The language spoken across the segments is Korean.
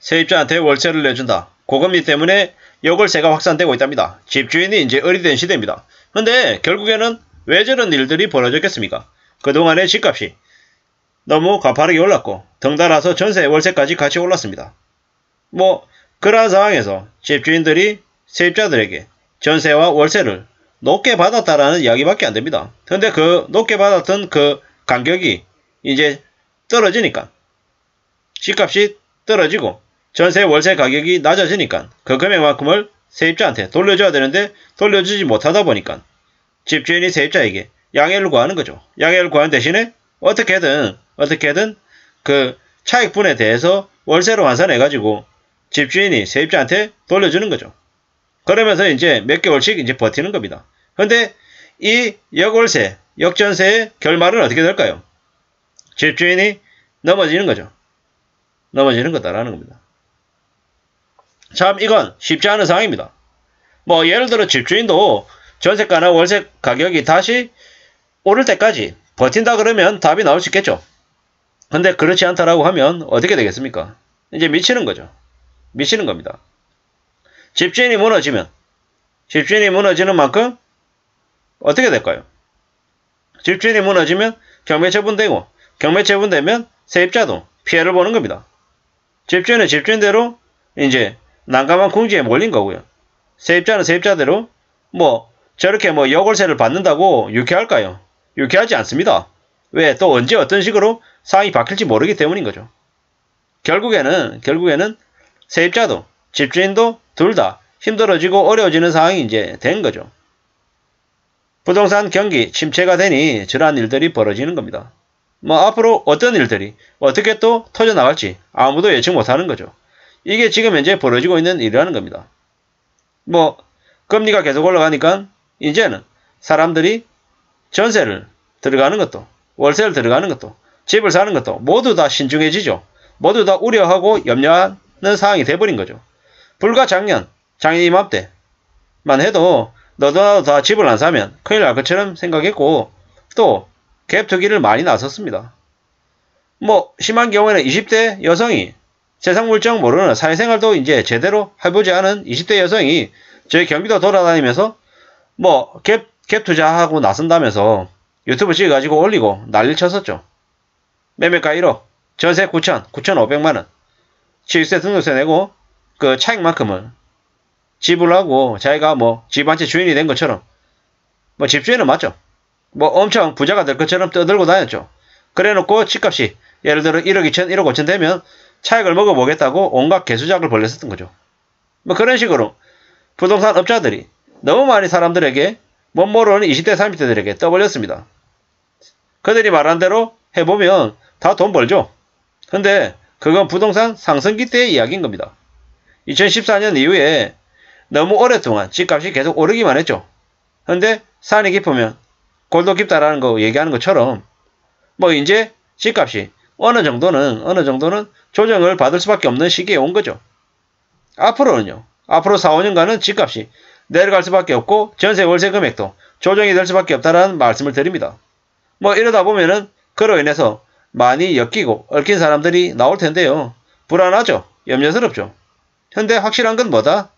세입자한테 월세를 내준다. 고금리 때문에 여골세가 확산되고 있답니다. 집주인이 이제 어리된 시대입니다. 근데 결국에는 왜 저런 일들이 벌어졌겠습니까? 그동안의 집값이 너무 가파르게 올랐고 덩달아서 전세 월세까지 같이 올랐습니다. 그러한 상황에서 집주인들이 세입자들에게 전세와 월세를 높게 받았다라는 이야기밖에 안 됩니다. 근데 그 높게 받았던 그 간격이 이제 떨어지니까 집값이 떨어지고 전세 월세 가격이 낮아지니까 그 금액만큼을 세입자한테 돌려줘야 되는데 돌려주지 못하다 보니까 집주인이 세입자에게 양해를 구하는 거죠. 양해를 구하는 대신에 어떻게든 그 차익분에 대해서 월세로 환산해가지고 집주인이 세입자한테 돌려주는 거죠. 그러면서 이제 몇 개월씩 이제 버티는 겁니다. 근데 이 역월세, 역전세의 결말은 어떻게 될까요? 집주인이 넘어지는 거죠. 넘어지는 거다라는 겁니다. 참 이건 쉽지 않은 상황입니다. 예를 들어 집주인도 전세가나 월세 가격이 다시 오를 때까지 버틴다 그러면 답이 나올 수 있겠죠. 근데 그렇지 않다라고 하면 어떻게 되겠습니까? 이제 미치는 거죠. 미치는 겁니다. 집주인이 무너지면 집주인이 무너지는 만큼 어떻게 될까요? 집주인이 무너지면 경매처분되고 경매처분되면 세입자도 피해를 보는 겁니다. 집주인은 집주인대로 이제 난감한 궁지에 몰린 거고요. 세입자는 세입자대로 저렇게 역월세를 받는다고 유쾌할까요? 유쾌하지 않습니다. 왜? 또 언제 어떤 식으로 상황이 바뀔지 모르기 때문인 거죠. 결국에는 세입자도 집주인도 둘 다 힘들어지고 어려워지는 상황이 이제 된 거죠. 부동산 경기 침체가 되니 저러한 일들이 벌어지는 겁니다. 앞으로 어떤 일들이 어떻게 또 터져나갈지 아무도 예측 못하는 거죠. 이게 지금 현재 벌어지고 있는 일이라는 겁니다. 금리가 계속 올라가니까 이제는 사람들이 전세를 들어가는 것도 월세를 들어가는 것도 집을 사는 것도 모두 다 신중해지죠. 모두 다 우려하고 염려하는 상황이 돼버린 거죠. 불과 작년 이맘때만 해도 너도 나도 다 집을 안 사면 큰일 날 것처럼 생각했고 또 갭투기를 많이 나섰습니다. 심한 경우에는 20대 여성이 세상 물정 모르는 사회생활도 이제 제대로 해보지 않은 20대 여성이 저희 경기도 돌아다니면서 갭 투자하고 나선다면서 유튜브 찍어가지고 올리고 난리를 쳤었죠. 매매가 1억, 전세 9,500만원, 취득세 등록세 내고 그 차익만큼을 지불하고 자기가 집 한 채 주인이 된 것처럼 집주인은 맞죠. 엄청 부자가 될 것처럼 떠들고 다녔죠. 그래놓고 집값이 예를 들어 1억 2천, 1억 5천 되면 차익을 먹어보겠다고 온갖 개수작을 벌렸었던 거죠. 그런 식으로 부동산 업자들이 너무 많이 사람들에게 못 모르는 20대 30대들에게 떠벌렸습니다. 그들이 말한 대로 해보면 다 돈 벌죠. 근데 그건 부동산 상승기 때의 이야기인 겁니다. 2014년 이후에 너무 오랫동안 집값이 계속 오르기만 했죠. 근데 산이 깊으면 골도 깊다라는 거 얘기하는 것처럼 이제 집값이 어느 정도는 조정을 받을 수밖에 없는 시기에 온 거죠. 앞으로 4, 5년간은 집값이 내려갈 수밖에 없고 전세 월세 금액도 조정이 될 수밖에 없다라는 말씀을 드립니다. 이러다 보면은 그로 인해서 많이 엮이고 얽힌 사람들이 나올 텐데요. 불안하죠. 염려스럽죠. 현재 확실한 건 뭐다?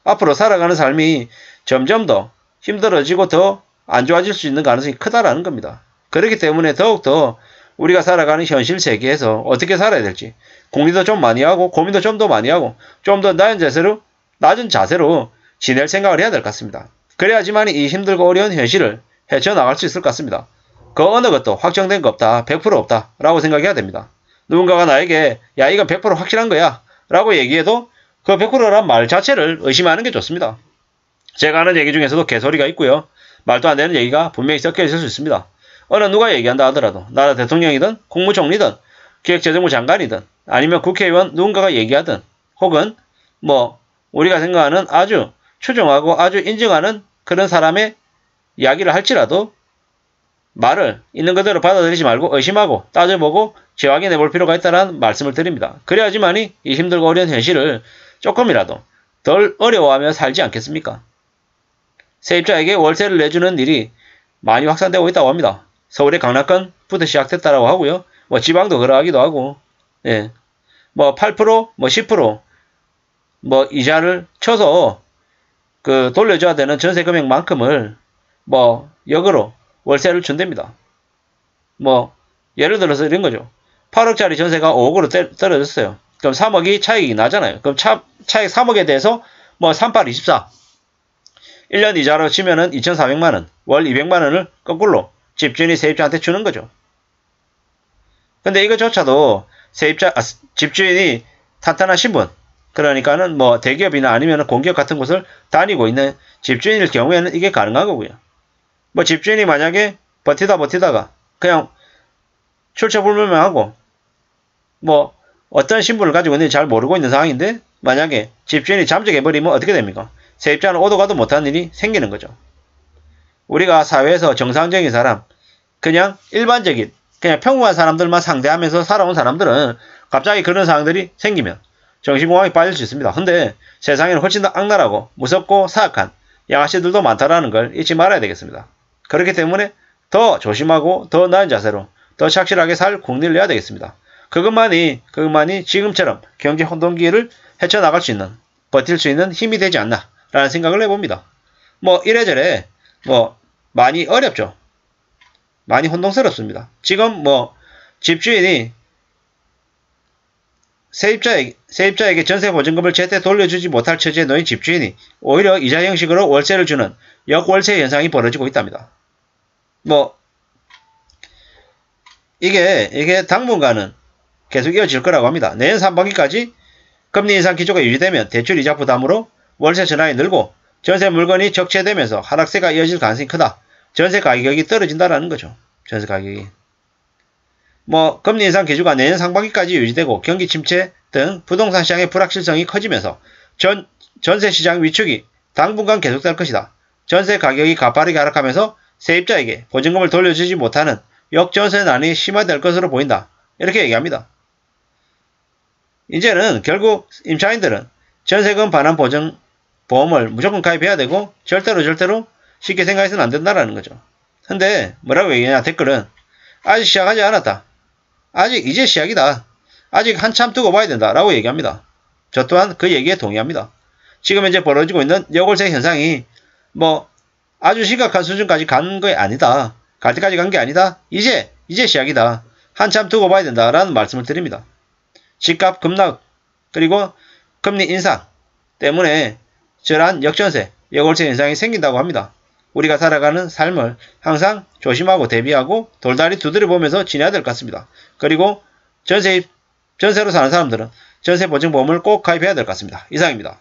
앞으로 살아가는 삶이 점점 더 힘들어지고 더 안 좋아질 수 있는 가능성이 크다라는 겁니다. 그렇기 때문에 더욱더 우리가 살아가는 현실 세계에서 어떻게 살아야 될지 공리도 좀 많이 하고 고민도 좀 더 많이 하고 좀 더 낮은 자세로 지낼 생각을 해야 될 것 같습니다. 그래야지만 이 힘들고 어려운 현실을 헤쳐나갈 수 있을 것 같습니다. 그 어느 것도 확정된 거 없다, 100% 없다 라고 생각해야 됩니다. 누군가가 나에게 야 이건 100% 확실한 거야 라고 얘기해도 그 100%란 말 자체를 의심하는 게 좋습니다. 제가 하는 얘기 중에서도 개소리가 있고요. 말도 안 되는 얘기가 분명히 섞여 있을 수 있습니다. 어느 누가 얘기한다 하더라도 나라 대통령이든 국무총리든 기획재정부 장관이든 아니면 국회의원 누군가가 얘기하든 혹은 우리가 생각하는 아주 추정하고 아주 인정하는 그런 사람의 이야기를 할지라도 말을 있는 그대로 받아들이지 말고 의심하고 따져보고 재확인해 볼 필요가 있다는 말씀을 드립니다. 그래야지만이 이 힘들고 어려운 현실을 조금이라도 덜 어려워하며 살지 않겠습니까? 세입자에게 월세를 내주는 일이 많이 확산되고 있다고 합니다. 서울의 강남권부터 시작됐다라고 하고요. 지방도 그러하기도 하고, 예. 뭐 8%, 뭐 10%, 뭐 이자를 쳐서 그 돌려줘야 되는 전세 금액만큼을 뭐 역으로 월세를 준답니다. 뭐 예를 들어서 이런 거죠. 8억짜리 전세가 5억으로 떨어졌어요. 그럼 3억이 차익이 나잖아요. 그럼 차익 3억에 대해서 뭐 3824 1년 이자로 치면은 2,400만원, 월 200만원을 거꾸로 집주인이 세입자한테 주는 거죠. 근데 이거조차도 집주인이 탄탄한 신분, 그러니까는 뭐 대기업이나 아니면 공기업 같은 곳을 다니고 있는 집주인일 경우에는 이게 가능한 거고요. 뭐 집주인이 만약에 버티다가 그냥 출처불명하고 뭐 어떤 신분을 가지고 있는지 잘 모르고 있는 상황인데 만약에 집주인이 잠적해버리면 어떻게 됩니까? 세입자는 오도 가도 못하는 일이 생기는 거죠. 우리가 사회에서 정상적인 사람, 그냥 일반적인, 그냥 평범한 사람들만 상대하면서 살아온 사람들은 갑자기 그런 상황들이 생기면 정신공황에 빠질 수 있습니다. 근데 세상에는 훨씬 더 악랄하고 무섭고 사악한 양아치들도 많다라는 걸 잊지 말아야 되겠습니다. 그렇기 때문에 더 조심하고 더 나은 자세로 더 착실하게 살 국리를 내야 되겠습니다. 그것만이 지금처럼 경제 혼돈기를 헤쳐나갈 수 있는, 버틸 수 있는 힘이 되지 않나 라는 생각을 해봅니다. 뭐 이래저래 뭐 많이 어렵죠. 많이 혼동스럽습니다. 지금 뭐 집주인이 세입자에게 전세보증금을 제때 돌려주지 못할 처지에 놓인 집주인이 오히려 이자 형식으로 월세를 주는 역월세 현상이 벌어지고 있답니다. 뭐 이게 당분간은 계속 이어질 거라고 합니다. 내년 상반기까지 금리 인상 기조가 유지되면 대출 이자 부담으로 월세 전환이 늘고 전세 물건이 적체되면서 하락세가 이어질 가능성이 크다. 전세 가격이 떨어진다라는 거죠. 전세 가격이. 뭐 금리 인상 기조가 내년 상반기까지 유지되고 경기 침체 등 부동산 시장의 불확실성이 커지면서 전세 시장 위축이 당분간 계속될 것이다. 전세 가격이 가파르게 하락하면서 세입자에게 보증금을 돌려주지 못하는 역전세난이 심화될 것으로 보인다. 이렇게 얘기합니다. 이제는 결국 임차인들은 전세금 반환 보험을 무조건 가입해야 되고 절대로 쉽게 생각해서는 안 된다라는 거죠. 근데 뭐라고 얘기하냐 댓글은 아직 시작하지 않았다. 아직 이제 시작이다. 아직 한참 두고 봐야 된다 라고 얘기합니다. 저 또한 그 얘기에 동의합니다. 지금 현재 벌어지고 있는 역월세 현상이 뭐 아주 심각한 수준까지 간 게 아니다. 갈 때까지 간 게 아니다. 이제 시작이다. 한참 두고 봐야 된다 라는 말씀을 드립니다. 집값 급락 그리고 금리 인상 때문에 저러한 역전세, 역월세 현상이 생긴다고 합니다. 우리가 살아가는 삶을 항상 조심하고 대비하고 돌다리 두드려 보면서 지내야 될 것 같습니다. 그리고 전세로 사는 사람들은 전세보증보험을 꼭 가입해야 될 것 같습니다. 이상입니다.